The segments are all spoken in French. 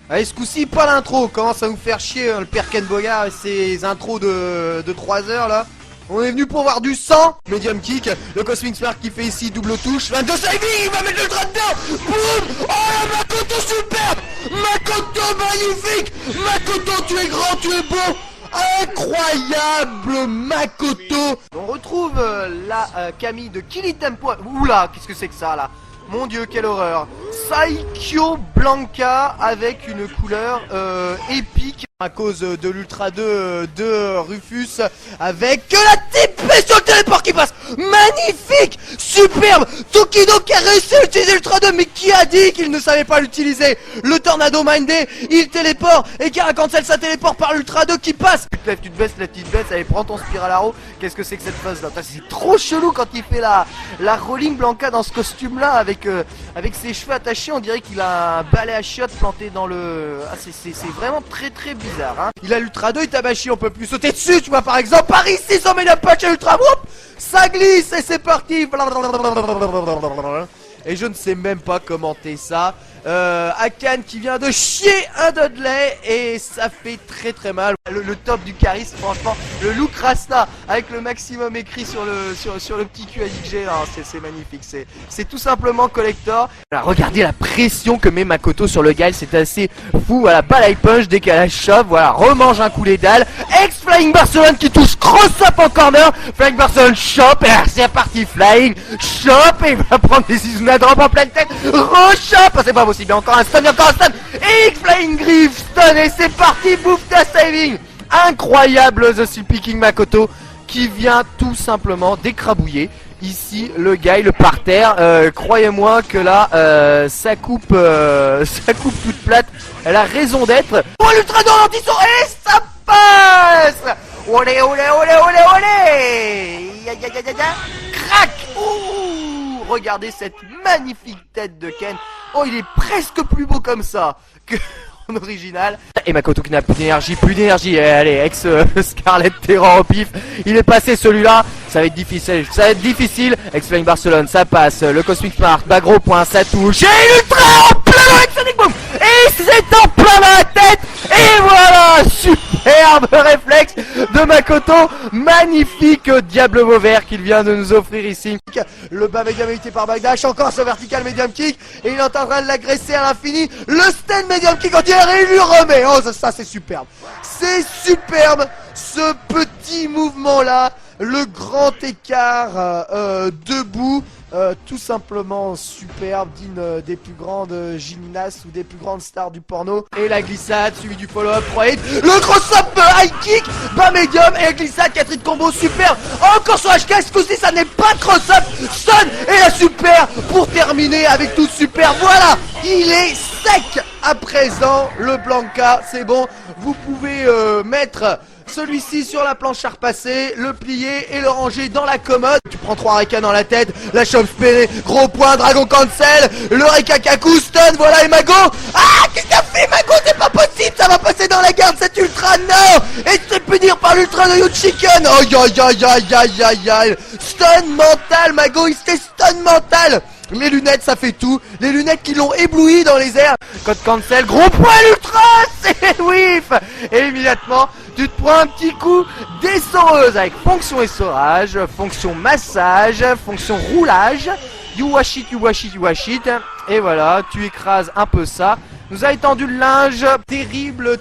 Allez, ce coup-ci, pas l'intro. Commence à nous faire chier, hein, le père Ken Bogard et ses intros de 3 heures là. On est venu pour voir du sang. Medium kick, le Cosmic Spark qui fait ici double touche. 22 saving, il va mettre le drap dedans. Boum. Oh la Makoto superbe. Makoto magnifique. Makoto, tu es grand, tu es beau. Incroyable Makoto. On retrouve la Camille de Kill It Tempo. Oula, qu'est-ce que c'est que ça là? Mon dieu, quelle horreur. Saikyo Blanca avec une couleur épique à cause de l'Ultra 2 de Rufus avec la TP sur le téléport qui passe. Magnifique, superbe. Tokido qui a réussi à utiliser l'Ultra 2, mais qui a dit qu'il ne savait pas l'utiliser? Le Tornado Mindé, il téléporte et Caracancel ça téléporte par l'Ultra 2 qui passe. Tu te lèves, tu te baisses, la petite baisse, allez prends ton Spiral Arrow. Qu'est-ce que c'est que cette phase là? C'est trop chelou quand il fait la Rolling Blanca dans ce costume là avec ses cheveux attachés. On dirait qu'il a un balai à chiottes planté dans le... Ah, c'est vraiment très bizarre hein. Il a l'Ultra 2, il Tabashi, on peut plus sauter dessus. Tu vois par exemple par ici son Medium Punch à Ultra Whoop. Ça glisse et c'est parti. Et je ne sais même pas commenter ça. Akan qui vient de chier un Dudley et ça fait très mal. Le top du charisme, franchement, le look Rasta avec le maximum écrit sur le petit cul à DJ, c'est magnifique, c'est tout simplement collector. Alors, regardez la pression que met Makoto sur le guy, c'est assez fou. Voilà, balai punch, décalage shove, voilà, remange un coup les dalles. Ex Flying Barcelone qui touche cross up en corner. Flying Barcelone chop et c'est parti Flying chop et il va prendre des Izuna drop en pleine tête. Re-chop, c'est pas possible. Encore un stun, et Flying Griff stun et c'est parti, bouffe ta saving. Incroyable The Sleepy King Makoto qui vient tout simplement d'écrabouiller ici le guy, le parterre. Croyez-moi que là ça coupe toute plate. Elle a raison d'être. Oh l'ultra dans l'anti-son et ça passe. Olé crac. Ouh, regardez cette magnifique tête de Ken. Oh, il est presque plus beau comme ça que en original. Et Makoto qui n'a plus d'énergie. Allez, ex Scarlet Terror au pif. Il est passé celui-là. Ça va être difficile. Ex Flying Barcelone, ça passe. Le Cosmic Smart, bas gros point, ça touche. Et l'ultra en plein avec Sonic Boom. Et c'est en plein dans la tête. Et voilà, superbe réflexe de Makoto. Magnifique Diable Vauvert qu'il vient de nous offrir ici. Le bas médium évité par Bagdash. Encore ce vertical médium kick. Et il est en train de l'agresser à l'infini. Le stand médium kick en dirait et il lui remet. Oh ça c'est superbe. C'est superbe ce petit mouvement là. Le grand écart debout. Tout simplement superbe, digne des plus grandes gymnastes ou des plus grandes stars du porno. Et la glissade suivi du follow-up 3 hits. Le cross-up high kick, bas médium et la glissade 4 hits combo superbe. Encore sur HK, ce coup-ci ça n'est pas de cross-up. Stun et la super pour terminer avec tout super. Voilà, il est sec à présent le Blanca, c'est bon. Vous pouvez mettre celui-ci sur la planche à repasser, le plier et le ranger dans la commode. Tu prends 3 Reka dans la tête, la chauve pérée, gros point, Dragon Cancel, le Reka Kaku, stun, voilà et Mago. Ah, qu'est-ce que t'as fait Mago? C'est pas possible, ça va passer dans la garde cet ultra, non. Et tu te punir par l'ultra de Chicken. Aïe. Stun mental, Mago, il se fait stun mental. Les lunettes ça fait tout, les lunettes qui l'ont ébloui dans les airs. Code cancel, gros point l'ultra, c'est whiff. Et immédiatement tu te prends un petit coup d'essoreuse avec fonction essorage, fonction massage, fonction roulage. You wash it. Et voilà, tu écrases un peu ça. Nous a étendu le linge. Terrible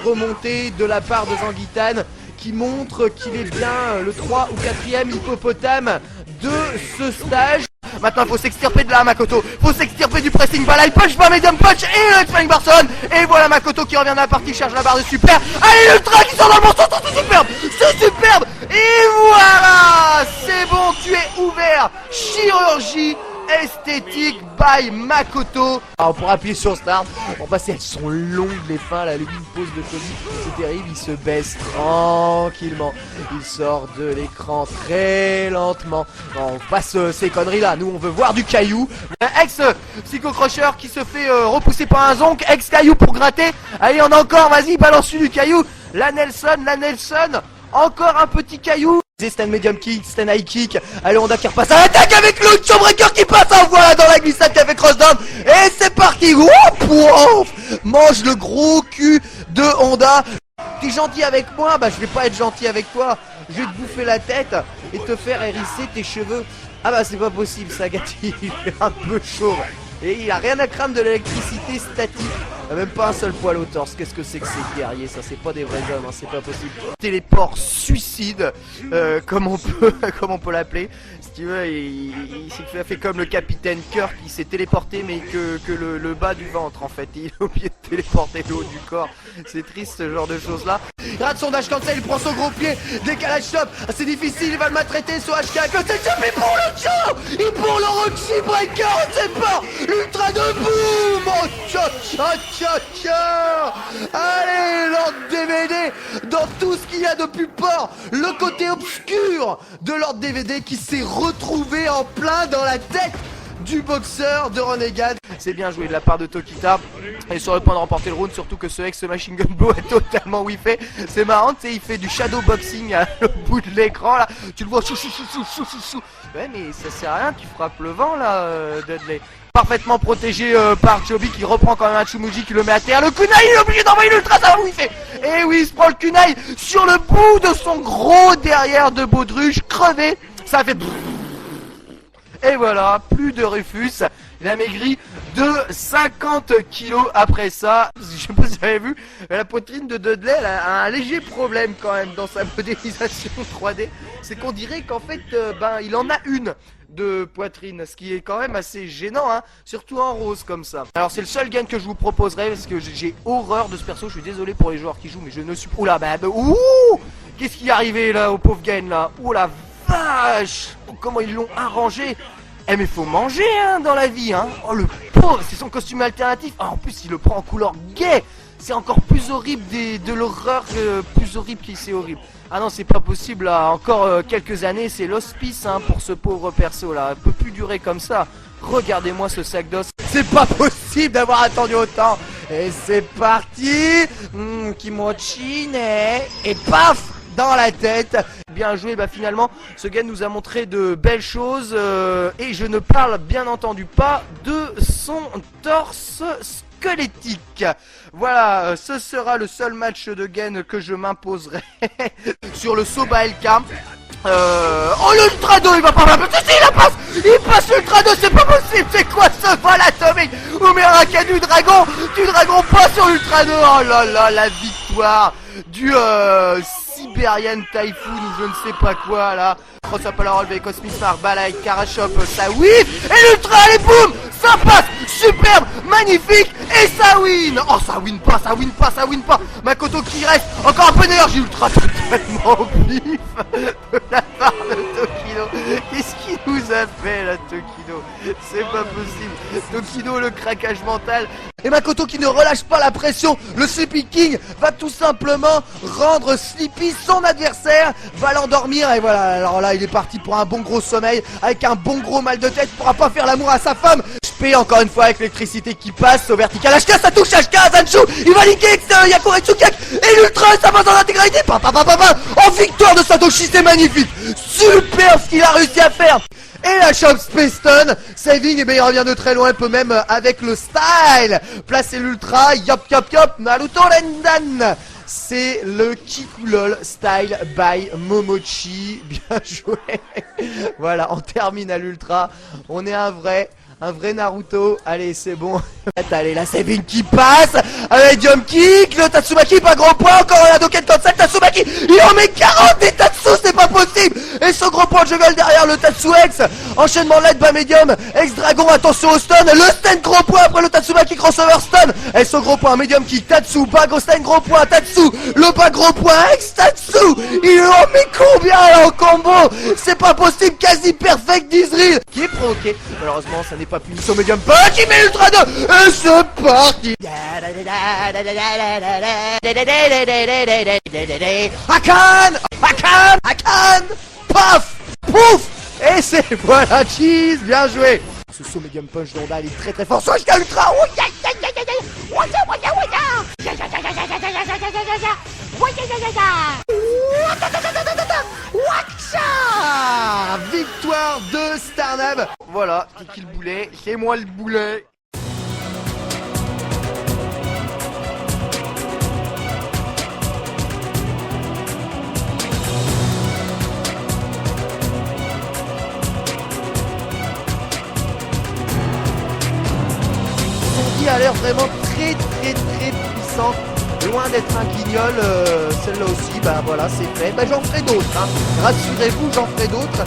remontée de la part de Zangitan qui montre qu'il est bien le 3 ou 4ème hippopotame de ce stage. Maintenant il faut s'extirper de là Makoto. Faut s'extirper du pressing balai punch par medium punch et le Flying Barcelone. Et voilà Makoto qui revient dans la partie, charge la barre de super. Allez l'ultra qui sort dans le morceau, c'est superbe. Et voilà, c'est bon, tu es ouvert. Chirurgie esthétique by Makoto. Alors on pourra appuyer sur Start. On va passer, elles sont longues les fins là, lui une pause de comique, c'est terrible, il se baisse tranquillement. Il sort de l'écran très lentement. Non, on passe ces conneries là, nous on veut voir du caillou. Ex Psycho Crusher qui se fait repousser par un zonk, ex caillou pour gratter. Allez on a encore, vas-y balance-lui du caillou. La Nelson, encore un petit caillou. Stand medium kick, stand high kick. Allez Honda qui repasse à l'attaque avec le Showbreaker qui passe. Voilà dans la glissade qui a fait crossdown. Et c'est parti. Ouf, mange le gros cul de Honda. T'es gentil avec moi? Bah je vais pas être gentil avec toi. Je vais te bouffer la tête et te faire hérisser tes cheveux. Ah bah c'est pas possible, Sagati, il est un peu chauve. Et il a rien à craindre de l'électricité statique. Il a même pas un seul poil au torse. Qu'est-ce que c'est que ces guerriers? Ça c'est pas des vrais hommes, hein, c'est pas possible. Téléport suicide, comme on peut l'appeler. Si tu veux, il fait comme le capitaine Kirk qui s'est téléporté mais que le bas du ventre en fait. Il a oublié de téléporter le haut du corps. C'est triste ce genre de choses là. Il rate son dash cancel, il prend son gros pied, décalage stop, c'est difficile, il va le maltraiter sur HK, que c'est jamais pour le show. Il pour le Roxy Breaker, on sait pas. L'ultra de boom. Oh tcha tcha tcha tcha. Allez, Lord DVD, dans tout ce qu'il y a de plus fort, le côté obscur de Lord DVD qui s'est retrouvé en plein dans la tête du boxeur de Renegade. C'est bien joué de la part de Tokita. Et sur le point de remporter le round, surtout que ce ex Machine Gun Blow est totalement whiffé. C'est marrant, tu sais, il fait du shadow boxing à le bout de l'écran là. Tu le vois chou chou chou chou chou chou chou. Ouais mais ça sert à rien, tu frappes le vent là, Dudley. Parfaitement protégé par Chobi qui reprend quand même un Chumuji qui le met à terre. Le kunai, il est obligé d'envoyer l'ultra, ça va whiffer. Et oui, il se prend le kunai sur le bout de son gros derrière de baudruche crevé. Ça fait... Et voilà, plus de Rufus. Il a maigri de 50 kilos après ça. Je sais pas si vous avez vu, mais la poitrine de Dudley elle a un léger problème quand même dans sa modélisation 3D. C'est qu'on dirait qu'en fait, il en a une de poitrine, ce qui est quand même assez gênant, hein, surtout en rose comme ça. Alors c'est le seul gain que je vous proposerai parce que j'ai horreur de ce perso. Je suis désolé pour les joueurs qui jouent, mais je ne suis... Oula, ouh, qu'est-ce qui est arrivé là au pauvre Gain là? Oh la vache, comment ils l'ont arrangé. Eh mais faut manger hein dans la vie hein. Oh le pauvre, c'est son costume alternatif. Ah, en plus il le prend en couleur gay. C'est encore plus horrible de l'horreur, plus horrible qu'il c'est horrible. Ah non c'est pas possible là, encore quelques années c'est l'hospice hein, pour ce pauvre perso là. Il peut plus durer comme ça. Regardez-moi ce sac d'os. C'est pas possible d'avoir attendu autant. Et c'est parti. Kimochi et paf dans la tête. Bien joué, bah finalement ce gars nous a montré de belles choses et je ne parle bien entendu pas de son torse squelettique. Voilà, ce sera le seul match de Gen que je m'imposerai sur le Soba LK. Oh l'Ultra 2 il va pas passer, il passe l'Ultra 2, c'est pas possible, c'est quoi ce vol atomique? Umeraka du dragon passe sur l'Ultra 2. Oh là là, la victoire du Siberian Typhoon ou je ne sais pas quoi là. Cross up à la relevé, Cosmic Smart, Balai, Karashop, ça whiff. Et l'Ultra, allez boum, ça passe, superbe, magnifique, et ça win. Oh ça win pas. Makoto qui reste, encore un peu d'énergie, Ultra totalement au pif de la part de Tokido. Qu'est-ce qu'il nous a fait là Tokido? C'est pas possible. Tokido le craquage mental. Et Makoto qui ne relâche pas la pression. Le Sleepy King va tout simplement rendre Sleepy son adversaire, va l'endormir et voilà. Alors là il est parti pour un bon gros sommeil avec un bon gros mal de tête. Il pourra pas faire l'amour à sa femme. HP encore une fois avec l'électricité qui passe au vertical. HK ça touche HK, Zanshu il va liquer Yakure Tsukek et l'Ultra ça passe dans l'intégralité. En victoire de Satoshi, c'est magnifique. Super ce qu'il a réussi à faire. Et la Chop Space Stone, saving, et bien il revient de très loin, il peut même avec le style placer l'Ultra, yop, Naruto Rendan. C'est le Kikulol style by Momochi, bien joué. Voilà, on termine à l'Ultra, on est un vrai Naruto. Allez c'est bon. Allez la saving qui passe avec Jump Kick, le Tatsumaki pas gros point, encore un Hadoken cancel, Tatsumaki il en met 40 des Tatsu, c'est pas possible. Et son gros point de juggle derrière le Tatsu X, enchaînement LED bas médium, X Dragon, attention au stun, le stun gros point après le Tatsumaki crossover stun. Et son gros point médium kick, Tatsu, bas gros stun gros point, Tatsu, le bas gros point, X Tatsu, il en met combien là au combo? C'est pas possible, quasi perfect d'Israel qui est provoqué. Malheureusement ça n'est pas puni son médium punch, il met l'Ultra 2 et c'est parti. Hakan, paf, pouf, et c'est voilà, cheese, bien joué. Ce saut médium punch d'Honda, il est très très fort. Soit jusqu'à Ultra. Victoire de Starnab. Voilà, c'est qui le boulet? C'est moi le boulet. a l'air vraiment très puissant. Loin d'être un guignol, celle-là aussi, bah voilà, c'est fait. Bah j'en ferai d'autres, hein. Rassurez-vous, j'en ferai d'autres.